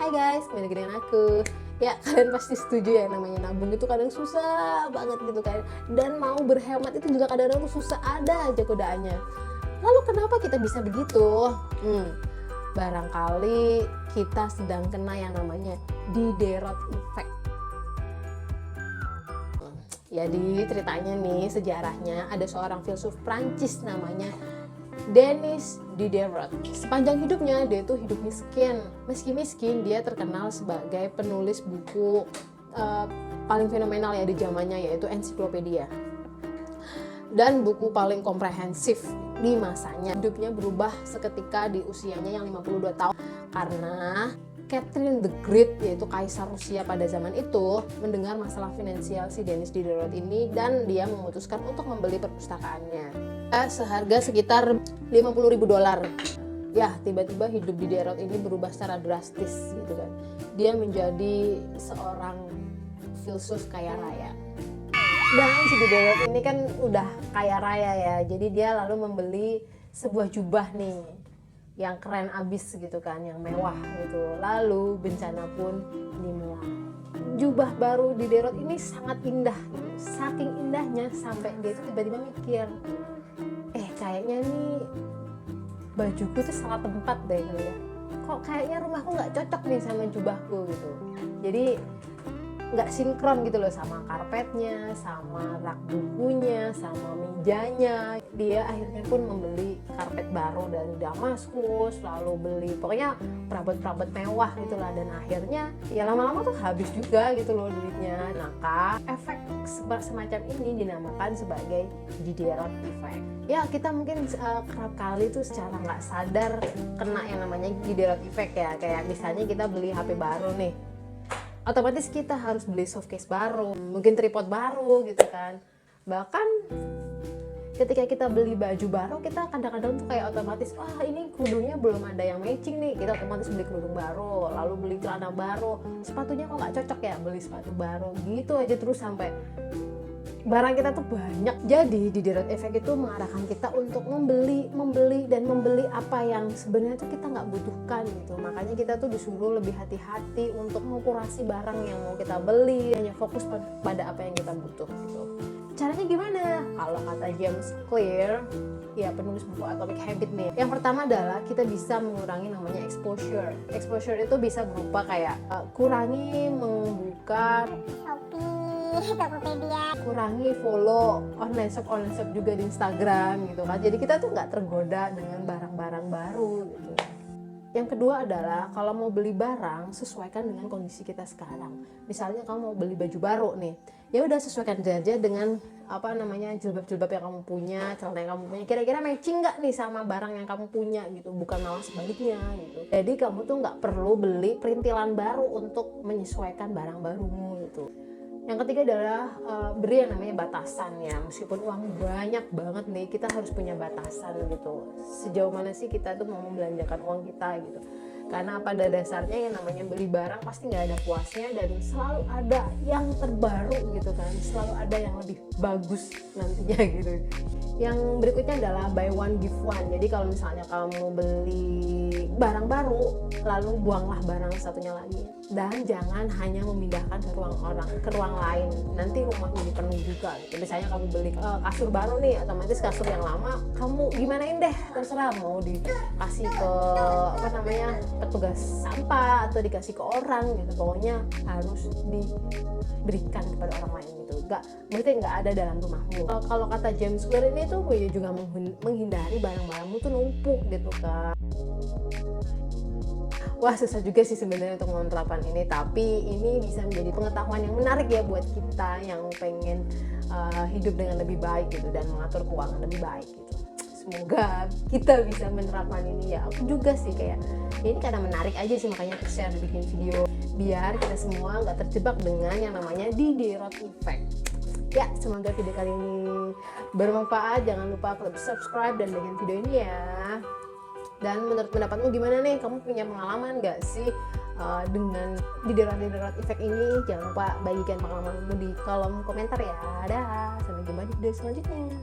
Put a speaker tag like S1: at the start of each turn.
S1: Hai guys, kembali lagi dengan aku. Ya, kalian pasti setuju ya, namanya nabung itu kadang susah banget gitu kan. Dan mau berhemat itu juga kadang-kadang tuh susah, ada aja godaannya. Lalu kenapa kita bisa begitu? Barangkali kita sedang kena yang namanya Diderot effect. Jadi ceritanya nih, sejarahnya ada seorang filsuf Prancis namanya Denis Diderot. Sepanjang hidupnya dia tuh hidup miskin. Meski miskin, dia terkenal sebagai penulis buku paling fenomenal ya di zamannya, yaitu ensiklopedia. Dan buku paling komprehensif di masanya. Hidupnya berubah seketika di usianya yang 52 tahun karena Catherine the Great, yaitu kaisar Rusia pada zaman itu, mendengar masalah finansial si Denis Diderot ini dan dia memutuskan untuk membeli perpustakaannya seharga sekitar $50.000. Ya, tiba-tiba hidup Diderot ini berubah secara drastis gitu kan. Dia menjadi seorang filsuf kaya raya. Dan si Diderot ini kan udah kaya raya ya, jadi dia lalu membeli sebuah jubah nih yang keren abis gitu kan, yang mewah gitu. Lalu bencana pun dimulai. Jubah baru Diderot ini sangat indah gitu. Saking indahnya sampai dia itu tiba-tiba mikir, kayaknya nih bajuku tuh salah tempat deh gitu ya. Kok kayaknya rumahku nggak cocok nih sama jubahku gitu. Jadi nggak sinkron gitu loh sama karpetnya, sama rak bukunya, sama mejanya. Dia akhirnya pun membeli karpet baru dari Damaskus, lalu beli pokoknya perabot-perabot mewah gitulah, dan akhirnya ya lama-lama tuh habis juga gitu loh duitnya. Maka efek semacam ini dinamakan sebagai Diderot effect. Ya, kita mungkin kerap kali tuh secara nggak sadar kena yang namanya Diderot effect ya. Kayak misalnya kita beli HP baru nih, otomatis kita harus beli softcase baru, mungkin tripod baru gitu kan. Bahkan ketika kita beli baju baru, kita kadang-kadang tuh kayak otomatis, wah ini kerudungnya belum ada yang matching nih, kita otomatis beli kerudung baru, lalu beli celana baru, sepatunya kok nggak cocok ya, beli sepatu baru, gitu aja terus sampai barang kita tuh banyak. Jadi Diderot effect itu mengarahkan kita untuk membeli apa yang sebenarnya tuh kita nggak butuhkan gitu. Makanya kita tuh disuruh lebih hati-hati untuk mengkurasi barang yang mau kita beli, hanya fokus pada apa yang kita butuh gitu. Caranya gimana? Kalau kata James Clear, ya penulis buku Atomic Habit nih, yang pertama adalah kita bisa mengurangi namanya exposure. Exposure itu bisa berupa kayak kurangi membuka Tokopedia, kurangi follow online shop juga di Instagram gitu kan. Jadi kita tuh nggak tergoda dengan barang-barang baru gitu. Yang kedua adalah kalau mau beli barang, sesuaikan dengan kondisi kita sekarang. Misalnya kamu mau beli baju baru nih, ya udah sesuaikan aja dengan jilbab-jilbab yang kamu punya, celana yang kamu punya. Kira-kira matching nggak nih sama barang yang kamu punya gitu, bukan malah sebaliknya gitu. Jadi kamu tuh nggak perlu beli perintilan baru untuk menyesuaikan barang barumu gitu. Yang ketiga adalah beri yang namanya batasan ya. Meskipun uang banyak banget nih, kita harus punya batasan gitu. Sejauh mana sih kita tuh mau membelanjakan uang kita gitu. Karena pada dasarnya yang namanya beli barang pasti nggak ada puasnya, dan selalu ada yang terbaru gitu kan. Selalu ada yang lebih bagus nantinya gitu. Yang berikutnya adalah buy one give one. Jadi kalau misalnya kamu beli barang baru, lalu buanglah barang satunya lagi. Dan jangan hanya memindahkan ke ruang lain, nanti rumah jadi penuh juga gitu. Misalnya kamu beli kasur baru nih, otomatis kasur yang lama kamu gimanain deh, terserah mau dikasih ke petugas sampah atau dikasih ke orang gitu. Pokoknya harus diberikan kepada orang lain gitu. Berarti nggak ada dalam rumahmu. Kalau kata James Clear ini tuh juga menghindari barang-barangmu tuh numpuk gitu kan. Wah, susah juga sih sebenarnya untuk menerapkan ini, tapi ini bisa menjadi pengetahuan yang menarik ya buat kita yang pengen hidup dengan lebih baik gitu dan mengatur keuangan lebih baik gitu. Semoga kita bisa menerapkan ini ya. Aku juga sih kayak ini karena menarik aja sih, makanya aku share bikin video biar kita semua nggak terjebak dengan yang namanya Diderot effect. Ya, semoga video kali ini bermanfaat. Jangan lupa klik subscribe dan bagian video ini ya. Dan menurut pendapatmu gimana nih? Kamu punya pengalaman gak sih dengan Diderot effect ini? Jangan lupa bagikan pengalamanmu di kolom komentar ya. Dah, sampai jumpa di video selanjutnya.